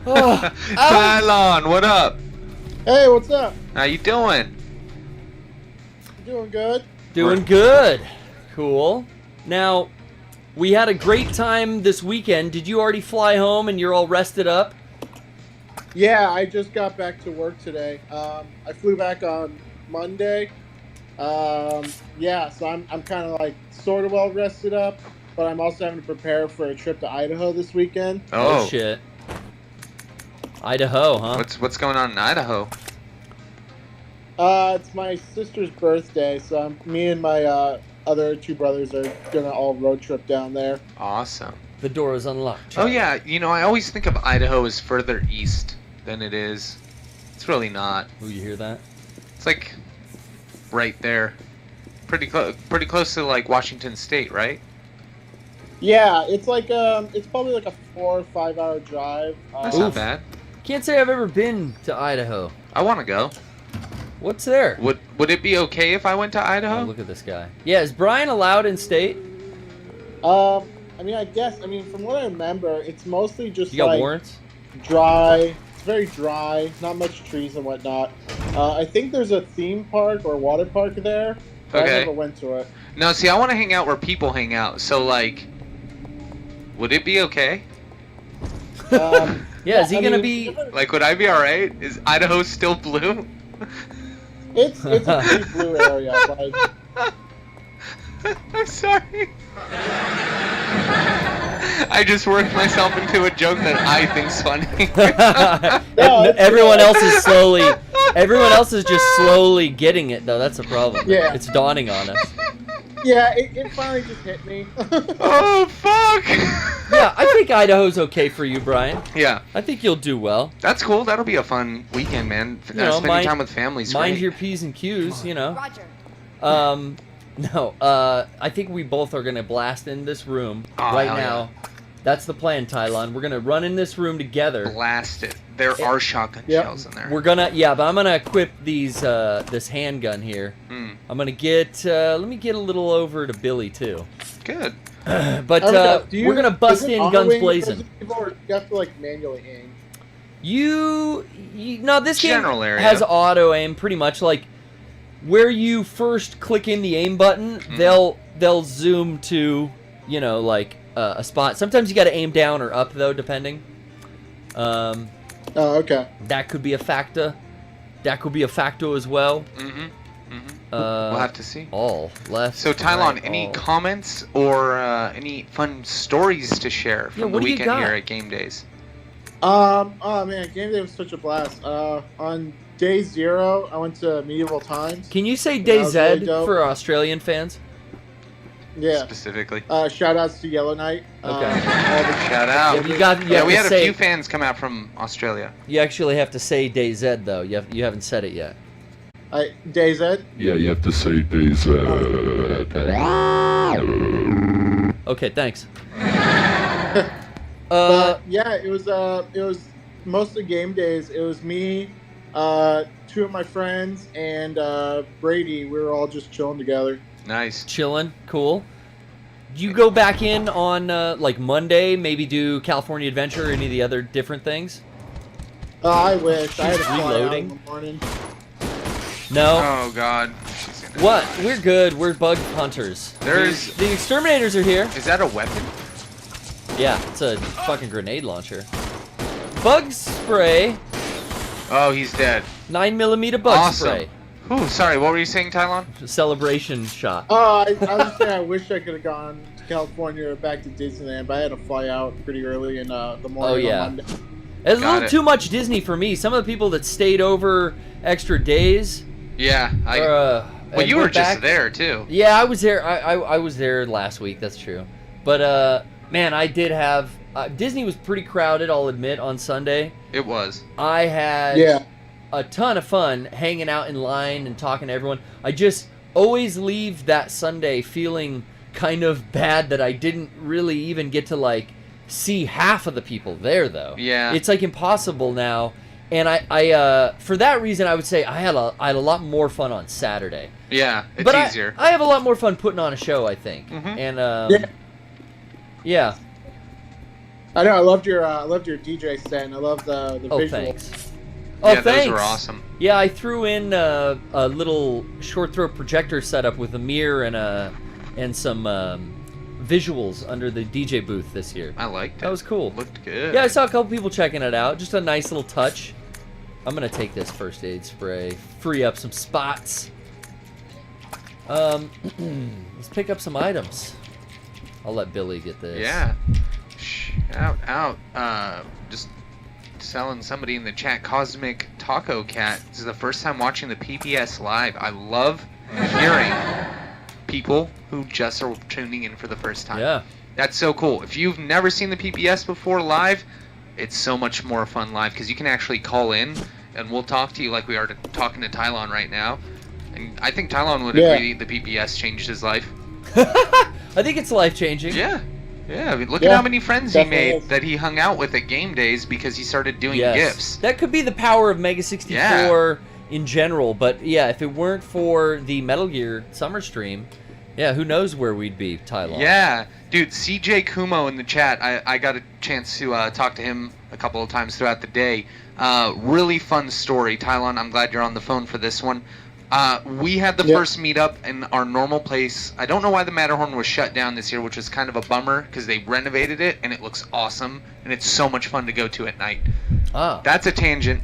Oh, Tylon, what up? Hey, what's up? How you doing? Doing good. doing good. Cool. Now, we had a great time this weekend. Did you already fly home and you're all rested up? Yeah, I just got back to work today. I flew back on Monday. Yeah, so I'm kind of like sort of well rested up, but I'm also having to prepare for a trip to Idaho this weekend. Oh, Shit. Idaho, huh? what's going on in Idaho? It's my sister's birthday, so me and my other two brothers are gonna all road trip down there. Awesome. The door is unlocked. Oh yeah, you know, I always think of Idaho as further east than it is. It's really not. Ooh, you hear that? It's like right there. Pretty close to like Washington State, right? Yeah, it's like it's probably like a 4 or 5 hour drive. That's not bad. Can't say I've ever been to Idaho. I want to go. What's there? Would it be okay if I went to Idaho? Oh, look at this guy. Yeah, is Brian allowed in state? I mean, I guess. I mean, from what I remember, it's mostly just You got like warrants? dry. It's very dry. Not much trees and whatnot. I think there's a theme park or water park there. But Okay. I never went to it. No, see, I want to hang out where people hang out. So like, would it be okay? Yeah, is he I gonna mean, be... Like, would I be all right? Is Idaho still blue? It's a pretty blue area. Like, I'm sorry. I just worked myself into a joke that I think's funny. No, it's everyone good. else is slowly... Everyone else is just slowly getting it, though. That's the problem. Yeah. It's dawning on us. yeah, it finally just hit me. Oh fuck! Yeah, I think Idaho's okay for you, Brian. Yeah, I think you'll do well. that's cool. That'll be a fun weekend, man. know, Spending time with family's Mind great. your P's and Q's, you know. Roger. No, I think we both are gonna blast in this room Oh, right hell now. That's the plan, Tylon. We're gonna run in this room together. Blast it. There are shotgun Yep. shells in there. We're gonna, yeah, but I'm gonna equip these, this handgun here. Mm, I'm gonna get, let me get a little over to Billy too. good. But We're we're gonna bust in guns blazing. Or do you have to like manually aim? You no, this game General area. has auto aim pretty much. Like where you first click in the aim button, Mm-hmm. they'll zoom to, you know, like a spot. Sometimes you got to aim down or up though, depending. Oh, okay. That could be a factor. That could be a factor as well. Mm-hmm. Mm-hmm. We'll We'll have to see. all left. So, Tylon, right, any all. comments or any fun stories to share from the what do you weekend got? here at GameDays? Oh man, Game Day was such a blast. On day 0, I went to Medieval Times. Can you say That was really DayZ dope. for Australian fans? Yeah. Specifically. Shout outs to Yellow Knight. Okay. All the- Shout out. You got. You Yeah, have we to had a say, few fans come out from Australia. You actually have to say DayZ though. You haven't said it yet. Day Z. Yeah, you have to say days. Okay, thanks. Yeah, it was mostly Game Days. It was me, 2 of my friends, and Brady. We were all just chilling together. Nice. Chilling, cool. You go back in on like Monday, maybe do California Adventure or any of the other different things? I wish I had to fly out Reloading. in the morning. No. Oh God. She's gonna- What? We're good. We're bug hunters. There's- the exterminators are here. Is that a weapon? Yeah, it's a fucking grenade launcher. Bug spray. Oh, he's dead. 9mm bug Awesome. spray. Ooh, sorry. What were you saying, Tylon? Celebration shot. Oh, I was just saying I wish I could have gone to California or back to Disneyland, but I had to fly out pretty early in the morning Oh, yeah. on Monday. It's a Got little it. too much Disney for me. Some of the people that stayed over extra days. Yeah. Well, Well, you were just there too. Yeah, I was there. I was there last week. That's true. But man, I did have Disney was pretty crowded. I'll admit on Sunday. It was. I had Yeah. a ton of fun hanging out in line and talking to everyone. I just always leave that Sunday feeling kind of bad that I didn't really even get to like see half of the people there though. Yeah. It's like impossible now. And I for that reason, I would say I had a lot more fun on Saturday. Yeah. It's But easier. I have a lot more fun putting on a show, I think. Mhm. And Yeah. yeah. I know. I loved your DJ set. And I love the Oh, visuals. thanks. Oh, yeah, thanks. those were awesome. Yeah, I threw in a little short throw projector setup with a mirror and some visuals under the DJ booth this year. I liked it. That was cool. Looked good. Yeah, I saw a couple people checking it out. Just a nice little touch. I'm gonna take this first aid spray, free up some spots. Let's pick up some items. I'll let Billy get this. Yeah. Shout out. Just selling somebody in the chat. Cosmic Taco Cat. This is the first time watching the PPS live. I love hearing people who just are tuning in for the first time. Yeah. That's so cool. If you've never seen the PPS before live, it's so much more fun live because you can actually call in and we'll talk to you like we are talking to Tylon right now. And I think Tylon would agree the PPS changed his life. I think it's life-changing. Yeah. Yeah, I mean, look at how many friends he definitely made is. that he hung out with at GameDays because he started doing gifts. That could be the power of Mega 64 in general, but yeah, if it weren't for the Metal Gear summer stream, yeah, who knows where we'd be, Tylon. Yeah, dude, CJ Kumo in the chat, I got a chance to talk to him a couple of times throughout the day. Really fun story. Tylon, I'm glad you're on the phone for this one. We had the first meetup in our normal place. I don't know why the Matterhorn was shut down this year, which was kind of a bummer because they renovated it and it looks awesome and it's so much fun to go to at night. Ah. That's a tangent.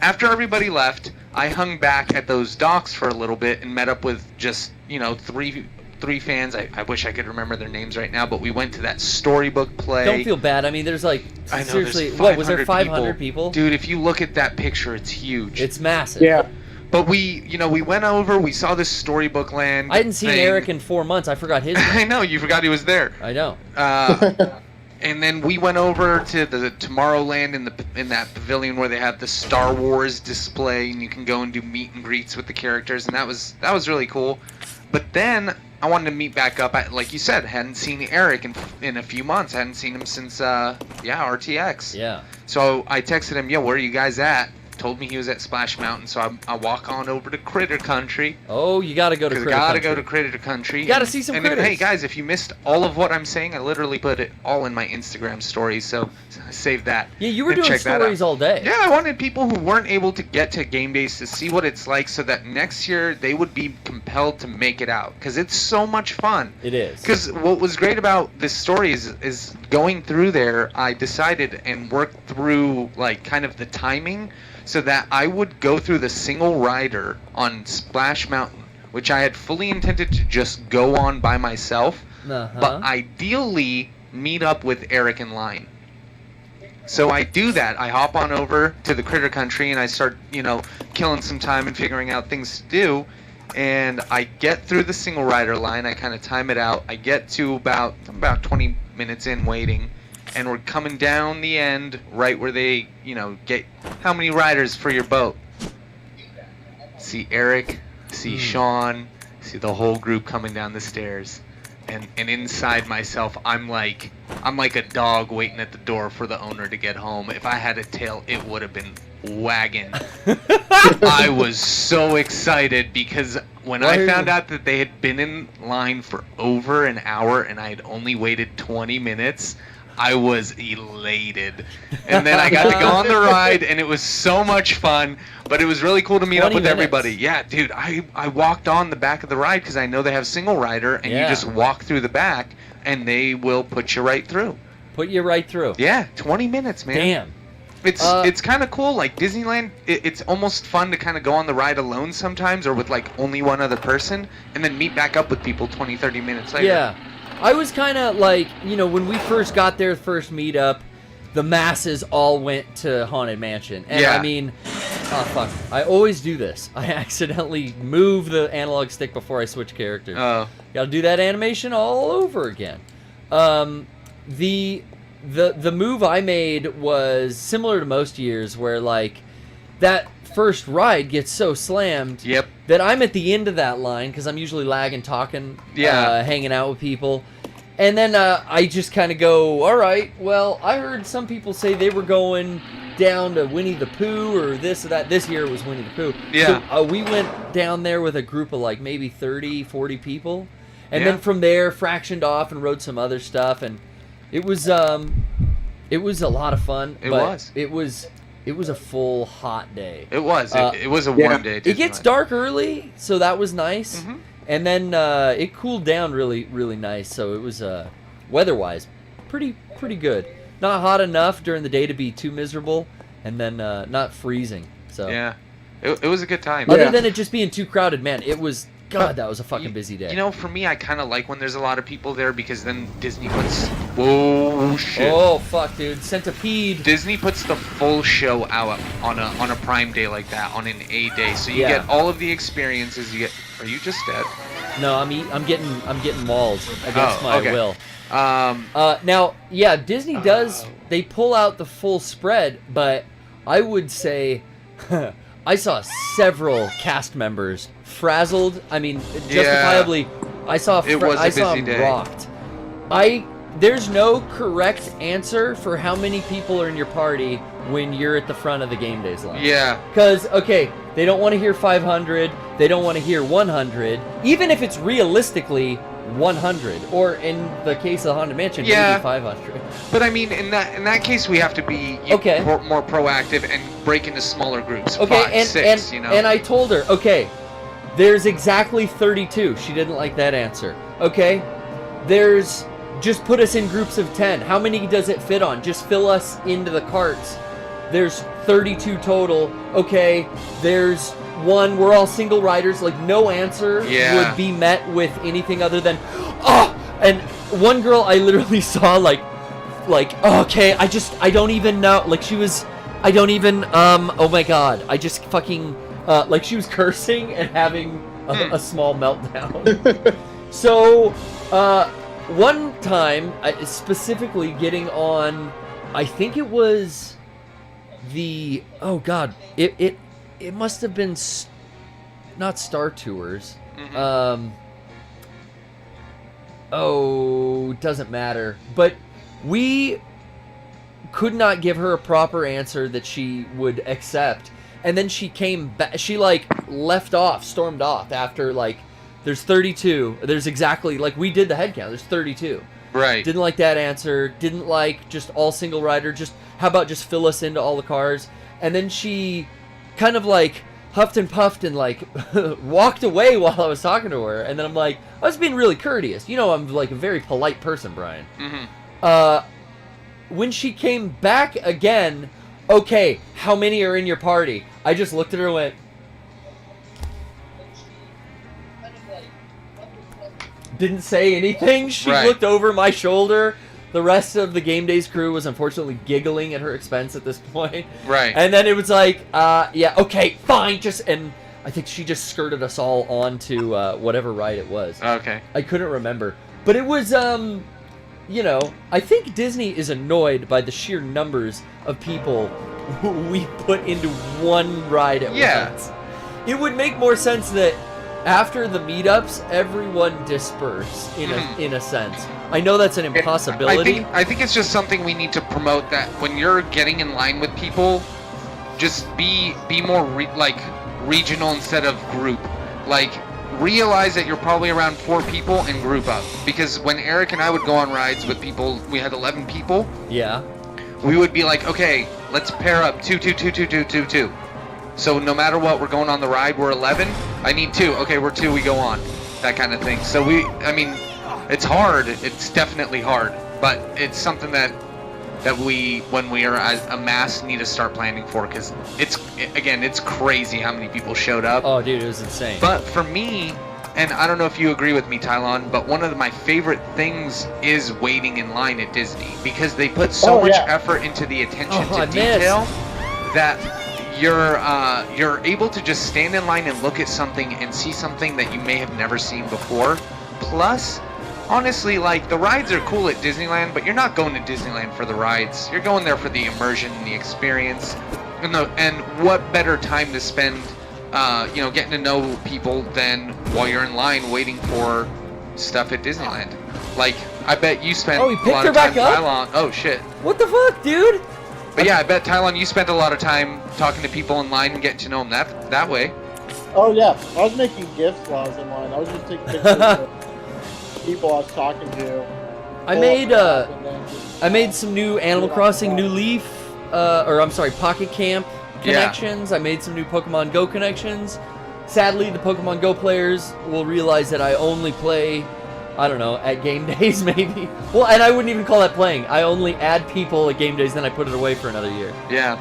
After everybody left, I hung back at those docks for a little bit and met up with just, three fans. I wish I could remember their names right now, but we went to that storybook play. Don't feel bad. I mean, there's like, I know, seriously, there's what, was there 500 people? Dude, if you look at that picture, it's huge. It's massive. Yeah. But we went over, we saw this storybook land. I hadn't seen thing. Eric in 4 months. I forgot his name. I know, you forgot he was there. I know. And then we went over to the Tomorrowland in that pavilion where they have the Star Wars display, and you can go and do meet and greets with the characters, and that was really cool. But then I wanted to meet back up. Like you said, hadn't seen Eric in a few months. I hadn't seen him since RTX. Yeah. So I texted him, where are you guys at? Told me he was at Splash Mountain, so I walk on over to Critter Country. Oh, you gotta go to Critter Country. Go to Critter Country. You gotta see some critters. Hey guys, if you missed all of what I'm saying, I literally put it all in my Instagram stories, so save that. Yeah, you were and doing check that stories out. all day. Yeah, I wanted people who weren't able to get to GameDays to see what it's like, so that next year they would be compelled to make it out, because it's so much fun. It is. Because what was great about this story is going through there, I decided and worked through like kind of the timing, so that I would go through the single rider on Splash Mountain, which I had fully intended to just go on by myself, but ideally meet up with Eric in line. So I do that. I hop on over to the Critter Country and I start, killing some time and figuring out things to do. And I get through the single rider line. I kind of time it out. I get to about 20 minutes in waiting. And we're coming down the end, right where they, get how many riders for your boat. See Eric, see Sean, see the whole group coming down the stairs. And inside myself, I'm like a dog waiting at the door for the owner to get home. If I had a tail, it would have been wagging. I was so excited because when I found out that they had been in line for over an hour and I had only waited 20 minutes, I was elated. And then I got to go on the ride, and it was so much fun. But it was really cool to meet up with everybody. Yeah, dude, I walked on the back of the ride because I know they have single rider, and you just walk through the back, and they will put you right through. Put you right through. Yeah, 20 minutes, man. Damn. It's kind of cool. Like Disneyland, it's almost fun to kind of go on the ride alone sometimes, or with like only one other person, and then meet back up with people 20, 30 minutes later. Yeah. I was kind of like, when we first got there, first meetup, the masses all went to Haunted Mansion. And I mean, oh fuck, I always do this. I accidentally move the analog stick before I switch characters. Oh. Gotta do that animation all over again. The move I made was similar to most years, where like that first ride gets so slammed that I'm at the end of that line because I'm usually lagging, talking, hanging out with people. And then I just kind of go, all right, well, I heard some people say they were going down to Winnie the Pooh or this or that. This year it was Winnie the Pooh. Yeah. So we went down there with a group of like maybe 30, 40 people. And then from there, fractioned off and rode some other stuff. And it was It was a lot of fun. It but was. It was a full hot day. It was. It was a yeah. warm day. At It gets Disneyland. dark early, so that was nice. Mhm. And then it cooled down really, really nice. So it was weather-wise pretty good. Not hot enough during the day to be too miserable, and then not freezing. So Yeah, it was a good time. other Yeah. than it just being too crowded, man, it was God. That was a fucking busy day. You know, for me, I kind of like when there's a lot of people there because then Disney puts. Whoa, shit. Oh fuck, dude! Centipede. Disney puts the full show out on a Prime day like that, on an A day, so you Yeah. get all of the experiences. You get. Are you just dead? No, I'm getting mauled against my okay. will. Um, Now, yeah, Disney does. They pull out the full spread, but I would say I saw several cast members frazzled. I mean, justifiably, I saw It was a I saw busy them day. rocked. There's no correct answer for how many people are in your party when you're at the front of the GameDays line. yeah, Because, okay, they don't want to hear 500, they don't want to hear 100, even if it's realistically 100, or in the case of the Haunted Mansion, Yeah. maybe 500. but I mean, in that case, we have to be Okay. more proactive and break into smaller groups. Okay, 5, and 6, you know. and I told her, okay, there's exactly 32. She didn't like that answer. Okay, there's just put us in groups of 10. How many does it fit on? Just fill us into the carts. There's 32 total. Okay, there's one. We're all single riders. Like no answer Yeah. would be met with anything other than, oh. And one girl I literally saw like, okay, I don't even know. Like she was, I don't even. Oh my god, I just fucking. Like she was cursing and having a small meltdown. So, one time, specifically getting on, I think it was the, oh god, it must have been not Star Tours. Mhm. Doesn't matter. But we could not give her a proper answer that she would accept. And then she came back, she like stormed off after like, there's 32, there's exactly, like we did the head count, there's 32. Right. Didn't like that answer, didn't like just all single rider, just, how about just fill us into all the cars? And then she kind of like huffed and puffed and like walked away while I was talking to her. And then I'm like, I was being really courteous. You know, I'm like a very polite person, Brian. Mm-hmm. When she came back again, okay, how many are in your party? I just looked at her and went, didn't say anything. She Right. looked over my shoulder. The rest of the GameDays crew was unfortunately giggling at her expense at this point. Right. And then it was like, yeah, okay, fine, and I think she just skirted us all onto whatever ride it was. Okay. I couldn't remember. But it was, you know, I think Disney is annoyed by the sheer numbers of people who we put into one ride at once. It would make more sense that after the meetups, everyone disperse in a sense. I know that's an impossibility. I think it's just something we need to promote, that when you're getting in line with people, just be more regional instead of group. Like, realize that you're probably around 4 people and group up. Because when Eric and I would go on rides with people, we had 11 people. Yeah. We would be like, okay, let's pair up 2, 2, 2, 2, 2, 2, 2. So no matter what, we're going on the ride, we're 11. I need 2. Okay, we're 2, we go on. That kind of thing. So I mean, it's hard. It's definitely hard. But it's something that we, when we are as a mass, need to start planning for, because it's crazy how many people showed up. Oh, dude, it was insane. But for me, and I don't know if you agree with me, Tylon, but one of my favorite things is waiting in line at Disney, because they put so much effort into the attention to detail that you're able to just stand in line and look at something and see something that you may have never seen before. Plus, honestly, like, the rides are cool at Disneyland, but you're not going to Disneyland for the rides. You're going there for the immersion and the experience. And what better time to spend, getting to know people than while you're in line waiting for stuff at Disneyland. Like, I bet you spent Oh, he a picked lot her of time, back up? Tylon. Oh, shit. What the fuck, dude? But yeah, I bet, Tylon, you spent a lot of time talking to people in line and getting to know them that way. Oh yeah, I was making gifts while I was in line. I was just taking pictures of people I was talking to. I made some new Animal Crossing New Leaf, Pocket Camp connections. I made some new Pokemon Go connections. Sadly, the Pokemon Go players will realize that I only play, I don't know, at GameDays maybe. Well, and I wouldn't even call that playing. I only add people at GameDays, then I put it away for another year. Yeah.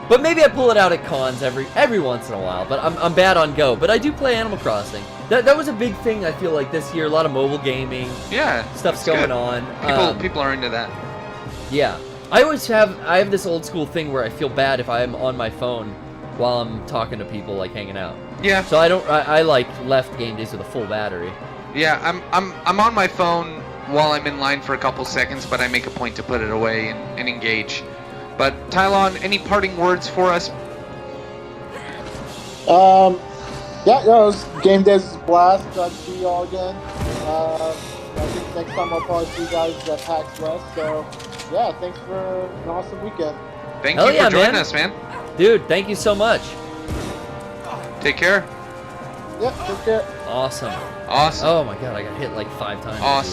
But maybe I pull it out at cons every once in a while. But I'm bad on Go. But I do play Animal Crossing. That was a big thing, I feel like, this year. A lot of mobile gaming. Yeah. Stuff's going on. People are into that. Yeah. I have this old school thing where I feel bad if I'm on my phone while I'm talking to people, like hanging out. Yeah. So I like left GameDays with a full battery. Yeah, I'm on my phone while I'm in line for a couple seconds, but I make a point to put it away and engage. But Tylon, any parting words for us? Yeah, it was Game Days is a blast. Glad to see you all again. I think next time I'll probably see you guys at PAX West. So, yeah, thanks for an awesome weekend. Thank you for joining us, man. Dude, thank you so much. Take care. Yep, take care. Awesome. Awesome. Oh my god, I got hit like 5 times. Awesome.